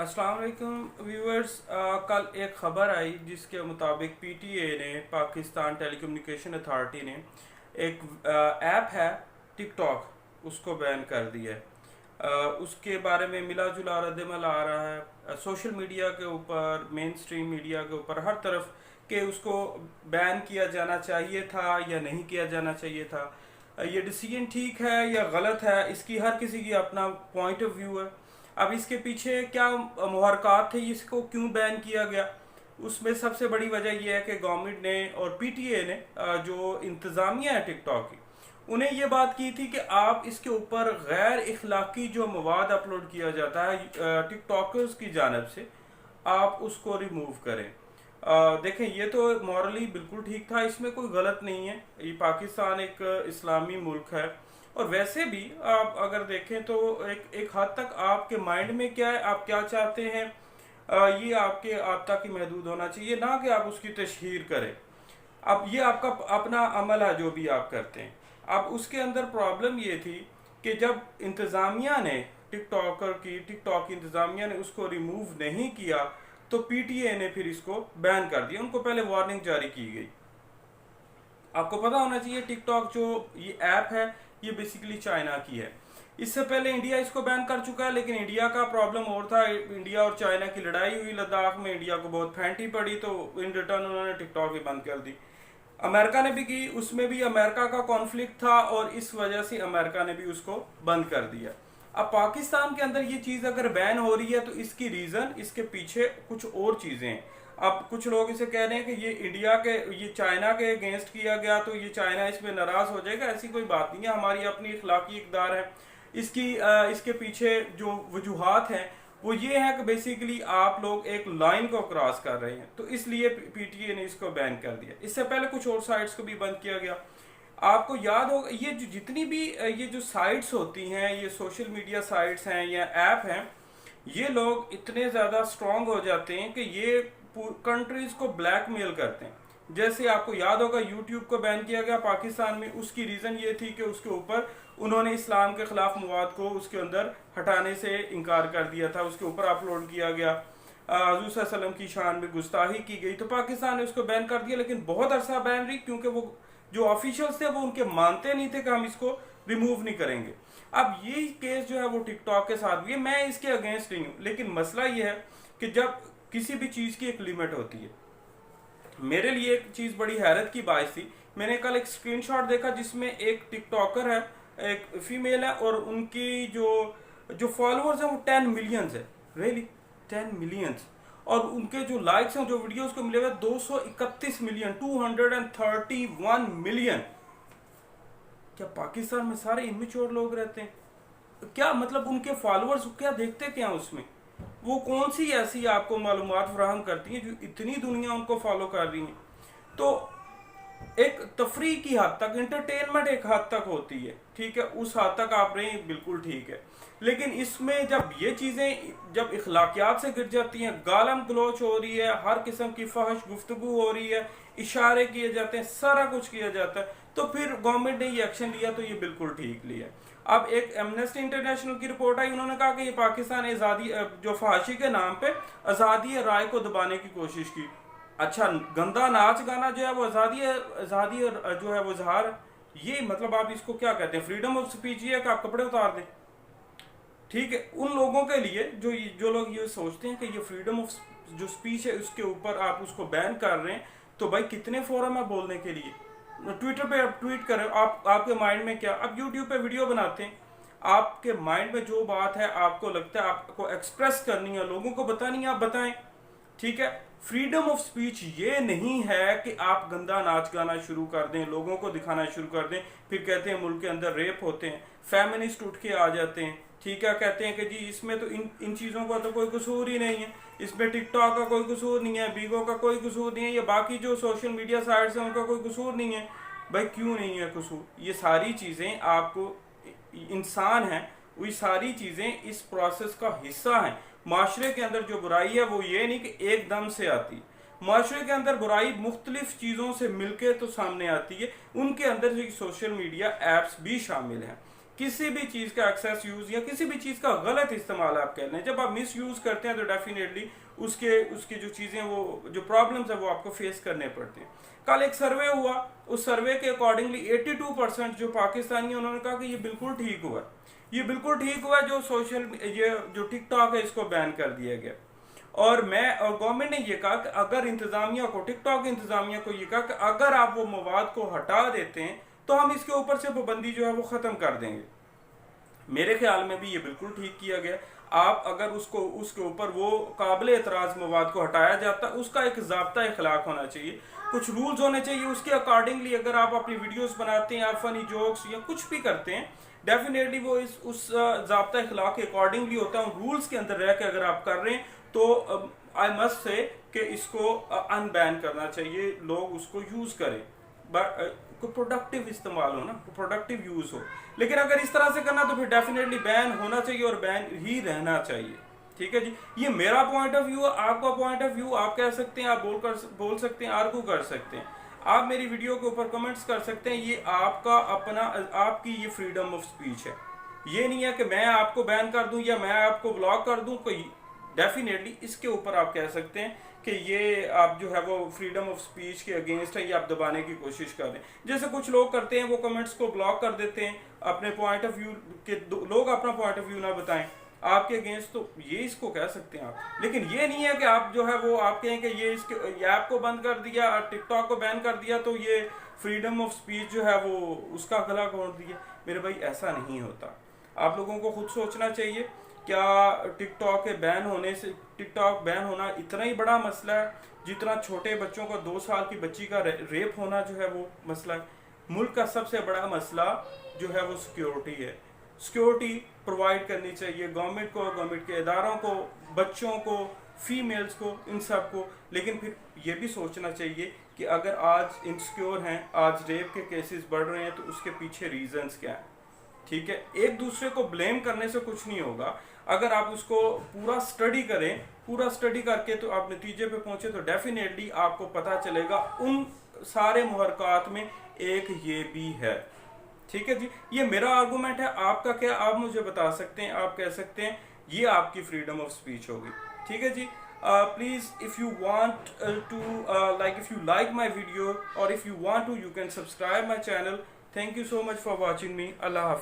अस्सलाम वालेकुम व्यूअर्स। कल एक ख़बर आई जिसके मुताबिक पीटीए ने, पाकिस्तान टेलीकम्युनिकेशन अथॉरिटी ने, एक ऐप है टिकटॉक, उसको बैन कर दिया है। उसके बारे में मिला जुला रद्दमल आ रहा है सोशल मीडिया के ऊपर, मेन स्ट्रीम मीडिया के ऊपर, हर तरफ कि उसको बैन किया जाना चाहिए था या नहीं किया जाना चाहिए था। ये डिसीजन ठीक है या गलत है, इसकी हर किसी की अपना पॉइंट ऑफ व्यू है। अब इसके पीछे क्या मुहरकात थे, इसको क्यों बैन किया गया? उसमें सबसे बड़ी वजह यह है कि गवर्नमेंट ने और पीटीए ने, जो इंतज़ामिया है टिकटॉक की, उन्हें ये बात की थी कि आप इसके ऊपर गैर इखलाकी जो मवाद अपलोड किया जाता है टिकटॉकर्स की जानब से, आप उसको रिमूव करें। देखें, ये तो मॉरली बिल्कुल ठीक था, इसमें कोई गलत नहीं है। ये पाकिस्तान एक इस्लामी मुल्क है, और वैसे भी आप अगर देखें तो एक एक हद तक आपके माइंड में क्या है, आप क्या चाहते हैं, ये आपके आप तक ही महदूद होना चाहिए, ना कि आप उसकी तशहीर करें। अब ये आपका अपना अमल है जो भी आप करते हैं। अब उसके अंदर प्रॉब्लम ये थी कि जब इंतज़ामिया ने टिकटॉक की इंतज़ामिया ने उसको रिमूव नहीं किया, तो पीटीए ने फिर इसको बैन कर दिया। उनको पहले वार्निंग जारी की गई। आपको पता होना चाहिए टिकटॉक जो ये ऐप है, ये बेसिकली चाइना की है। इससे पहले इंडिया इसको बैन कर चुका है, लेकिन इंडिया का प्रॉब्लम और था। इंडिया और चाइना की लड़ाई हुई लद्दाख में, इंडिया को बहुत फेंटी पड़ी, तो इन रिटर्न उन्होंने टिकटॉक भी बंद कर दी। अमेरिका ने भी की, उसमें भी अमेरिका का कॉन्फ्लिक्ट था, और इस वजह से अमेरिका ने भी उसको बंद कर दिया। अब पाकिस्तान के अंदर ये चीज़ अगर बैन हो रही है, तो इसकी रीज़न, इसके पीछे कुछ और चीज़ें हैं। अब कुछ लोग इसे कह रहे हैं कि ये चाइना के अगेंस्ट किया गया, तो ये चाइना इसमें नाराज हो जाएगा। ऐसी कोई बात नहीं है, हमारी अपनी इखलाकी इकदार है। इसके पीछे जो वजूहात हैं वो ये है कि बेसिकली आप लोग एक लाइन को क्रॉस कर रहे हैं, तो इसलिए पीटीए ने इसको बैन कर दिया। इससे पहले कुछ और साइट्स को भी बंद किया गया। आपको याद होगा, ये जो जितनी भी ये जो साइट्स होती हैं, ये सोशल मीडिया साइट्स हैं या ऐप हैं, ये लोग इतने ज़्यादा स्ट्रांग हो जाते हैं कि ये कंट्रीज को ब्लैकमेल करते हैं। जैसे आपको याद होगा, यूट्यूब को बैन किया गया पाकिस्तान में, उसकी रीज़न ये थी कि उसके ऊपर उन्होंने इस्लाम के खिलाफ मवाद को उसके अंदर हटाने से इनकार कर दिया था, उसके ऊपर अपलोड किया गया, हज़रत सल्लल्लाहु अलैहि वसल्लम की शान में गुस्ताही की गई, तो पाकिस्तान ने उसको बैन कर दिया। लेकिन बहुत अरसा बैन रही, क्योंकि वो जो ऑफिशियल्स थे वो उनके मानते नहीं थे कि हम इसको रिमूव नहीं करेंगे। अब ये केस जो है वो टिकटॉक के साथ भी है। मैं इसके अगेंस्ट नहीं हूँ, लेकिन मसला ये है कि जब किसी भी चीज़ की एक लिमिट होती है। मेरे लिए एक चीज़ बड़ी हैरत की बात थी, मैंने कल एक स्क्रीनशॉट देखा जिसमें एक टिकटॉकर है, एक फीमेल है, और उनकी जो जो फॉलोअर्स हैं वो 10 मिलियंस है। Really 10 millions. और उनके जो लाइक्स हैं, जो वीडियोस को मिले हुए 231 मिलियन, 231 मिलियन। क्या पाकिस्तान में सारे इमेच्योर लोग रहते हैं? क्या मतलब उनके फॉलोअर्स क्या देखते क्या उसमें? वो कौन सी ऐसी आपको मालूमात फराहम करती हैं जो इतनी दुनिया उनको फॉलो कर रही है? तो एक तफरी की हद तक, इंटरटेनमेंट एक हद तक होती है, ठीक है, उस हद तक आप रहे बिल्कुल ठीक है। लेकिन इसमें जब ये चीज़ें जब इखलाकियात से गिर जाती हैं, गालम गलोच हो रही है, हर किस्म की फहश गुफ्तगू हो रही है, इशारे किए जाते हैं, सारा कुछ किया जाता है, तो फिर गवर्नमेंट ने ये एक्शन लिया, तो ये बिल्कुल ठीक लिया। अब एक एमनेस्टी इंटरनेशनल की रिपोर्ट आई, उन्होंने कहा कि ये पाकिस्तान आज़ादी जो फहाशी के नाम पे आज़ादी राय को दबाने की कोशिश की। अच्छा, गंदा नाच गाना जो है वो आज़ादी जो है वो इजहार, ये मतलब आप इसको क्या कहते हैं? फ्रीडम ऑफ स्पीच ये है कि आप कपड़े उतार दें? ठीक है, उन लोगों के लिए जो लोग ये सोचते हैं कि ये फ्रीडम ऑफ जो स्पीच है उसके ऊपर आप उसको बैन कर रहे हैं, तो भाई कितने फोरम है बोलने के लिए? ट्विटर पे आप ट्वीट करें, आपके माइंड में क्या, आप यूट्यूब पे वीडियो बनाते हैं, आपके माइंड में जो बात है आपको लगता है आपको एक्सप्रेस करनी है, लोगों को बतानी है, आप बताएं। ठीक है, फ्रीडम ऑफ स्पीच ये नहीं है कि आप गंदा नाच गाना शुरू कर दें, लोगों को दिखाना शुरू कर दें, फिर कहते हैं मुल्क के अंदर रेप होते हैं, फेमिनिस्ट उठ के आ जाते हैं, ठीक है, कहते हैं कि जी इसमें तो इन चीज़ों का तो कोई कसूर ही नहीं है, इसमें टिकटॉक का कोई कसूर नहीं है, बीगो का कोई कसूर नहीं है, या बाकी जो सोशल मीडिया साइट्स हैं उनका कोई कसूर नहीं है। भाई क्यों नहीं है कसूर? ये सारी चीज़ें आपको, इंसान हैं, वही सारी चीज़ें इस प्रोसेस का हिस्सा हैं। माशरे के अंदर जो बुराई है वो ये नहीं कि एकदम से आती, माशरे के अंदर बुराई मुख्तलिफ चीज़ों से मिलकर तो सामने आती है, उनके अंदर जो सोशल मीडिया एप्स भी शामिल हैं। किसी भी चीज का एक्सेस यूज या किसी भी चीज का गलत इस्तेमाल आप कह लें, जब आप मिस यूज करते हैं तो डेफिनेटली उसकी जो चीजें, वो जो प्रॉब्लम्स है वो आपको फेस करने पड़ते हैं। कल एक सर्वे हुआ, उस सर्वे के अकॉर्डिंगली 82% जो पाकिस्तानी, उन्होंने कहा कि ये बिल्कुल ठीक हुआ, ये बिल्कुल ठीक हुआ जो ये जो टिकटॉक है इसको बैन कर दिया गया। और गवर्नमेंट ने ये कहा कि अगर इंतजामिया को, टिकटॉक इंतजामिया को ये कहा कि अगर आप वो मवाद को हटा देते हैं तो हम इसके ऊपर से पाबंदी जो है वो खत्म कर देंगे। मेरे ख्याल में भी ये बिल्कुल ठीक किया गया। आप अगर उसके ऊपर वो काबिल एतराज मवाद को हटाया जाता, उसका एक ज़ाब्ता इखलाक होना चाहिए, कुछ रूल्स होने चाहिए, उसके अकॉर्डिंगली अगर आप अपनी वीडियोस बनाते हैं, आप फनी जोक्स या कुछ भी करते हैं, डेफिनेटली वो उस ज़ाब्ता इखलाक के अकॉर्डिंगली होता है। रूल्स के अंदर रह के अगर आप कर रहे हैं तो आई मस्ट से कि इसको अनबैन करना चाहिए, लोग उसको यूज करें, कोई प्रोडक्टिव इस्तेमाल हो ना, प्रोडक्टिव यूज हो। लेकिन अगर इस तरह से करना तो फिर डेफिनेटली बैन होना चाहिए और बैन ही रहना चाहिए। ठीक है जी, ये मेरा पॉइंट ऑफ व्यू है, आपका पॉइंट ऑफ व्यू आप कह सकते हैं, आप बोल सकते हैं, आर्गू कर सकते हैं, आप मेरी वीडियो के ऊपर कमेंट्स कर सकते हैं, ये आपका अपना, आपकी ये फ्रीडम ऑफ स्पीच है। ये नहीं है कि मैं आपको बैन कर दूं या मैं आपको ब्लॉक कर दूं, कोई डेफिनेटली इसके ऊपर आप कह सकते हैं कि ये आप जो है वो फ्रीडम ऑफ स्पीच के अगेंस्ट है, ये आप दबाने की कोशिश कर रहे हैं। जैसे कुछ लोग करते हैं, वो कमेंट्स को ब्लॉक कर देते हैं, अपने पॉइंट ऑफ व्यू के लोग अपना पॉइंट ऑफ व्यू ना बताएं आपके अगेंस्ट, तो ये इसको कह सकते हैं आप। लेकिन ये नहीं है कि आप जो है वो आप कहें कि ये ऐप को बंद कर दिया, टिकटॉक को बैन कर दिया तो ये फ्रीडम ऑफ स्पीच जो है वो उसका गला घोंट दिया। मेरे भाई ऐसा नहीं होता, आप लोगों को खुद सोचना चाहिए। क्या टिकटॉक के बैन होने से, टिकटॉक बैन होना इतना ही बड़ा मसला है जितना छोटे बच्चों का 2 साल की बच्ची का रेप होना जो है वो मसला है? मुल्क का सबसे बड़ा मसला जो है वो सिक्योरिटी है। सिक्योरिटी प्रोवाइड करनी चाहिए गवर्नमेंट को, गवर्नमेंट के इदारों को, बच्चों को, फीमेल्स को, इन सब को। लेकिन फिर ये भी सोचना चाहिए कि अगर आज इनसिक्योर हैं, आज रेप के केसेस बढ़ रहे हैं, तो उसके पीछे रीजंस क्या हैं। ठीक है, एक दूसरे को ब्लेम करने से कुछ नहीं होगा। अगर आप उसको पूरा स्टडी करें, पूरा स्टडी करके तो आप नतीजे पे पहुंचे, तो डेफिनेटली आपको पता चलेगा उन सारे मुहरकात में एक ये भी है। ठीक है जी, ये मेरा आर्गुमेंट है, आपका क्या, आप मुझे बता सकते हैं, आप कह सकते हैं, ये आपकी फ्रीडम ऑफ स्पीच होगी। ठीक है जी, please if you want to if you like my video और if you want to, you can subscribe my channel. Thank you so much for watching me. अल्लाह हाफिज।